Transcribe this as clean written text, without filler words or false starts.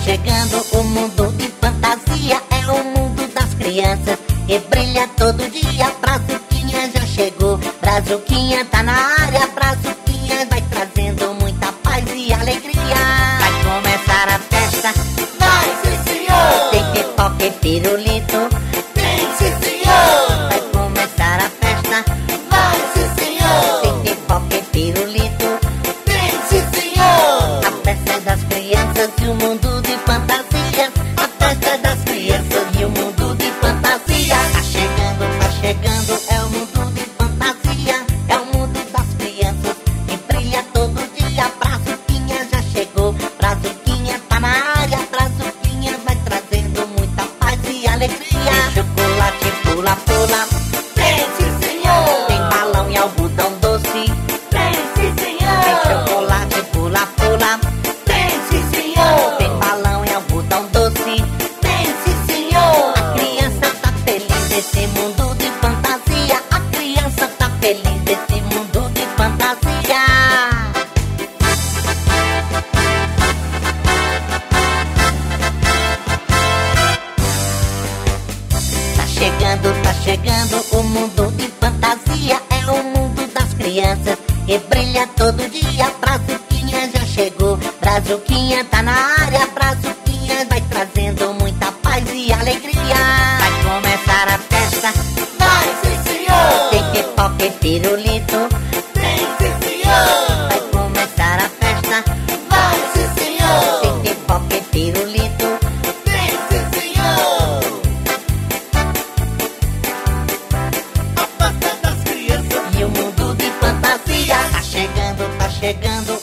chegando, o mundo de fantasia é o mundo das crianças que brilha todo dia. Brazuquinha já chegou, Brazuquinha tá na área, Brazuquinha vai trazendo muita paz e alegria. Vai começar a festa, Vai, sim, senhor! tem pipoca e pirulito. Tem, sim, senhor! Vai começar a festa, Vai, sim, senhor! tem pipoca e pirulito. Tem, sim, senhor! A festa é das crianças e o mundo de fantasia. A festa é das crianças e o mundo de fantasia. Tá chegando, é o mundo de fantasia. É o mundo das crianças que brilha todo dia. Brazuquinha já chegou, Brazuquinha tá na área. Brazuquinha vai trazendo muita paz e alegria. Tem chocolate pula, pula. Tem, sim, senhor! Tem balão e algodão doce. Tem, sim, Tem senhor! chocolate pula, pula. Tem, sim, senhor! Tem balão e algodão doce. Tem, sim, senhor! A criança tá feliz nesse mundo de fantasia. A criança tá feliz nesse mundo de fantasia. Tá chegando, o mundo de fantasia é o mundo das crianças que brilha todo dia. Brazuquinha já chegou, Brazuquinha tá na área, Brazuquinha vai trazendo muita paz e alegria. Vai começar a festa, Vai, sim, senhor! tem pipoca e pirulito. Tem, sim, senhor! Vai começar a festa, Vai, sim, senhor! tem pipoca e pirulito. Tem, sim, senhor! A festa das crianças. E o mundo de fantasia tá chegando,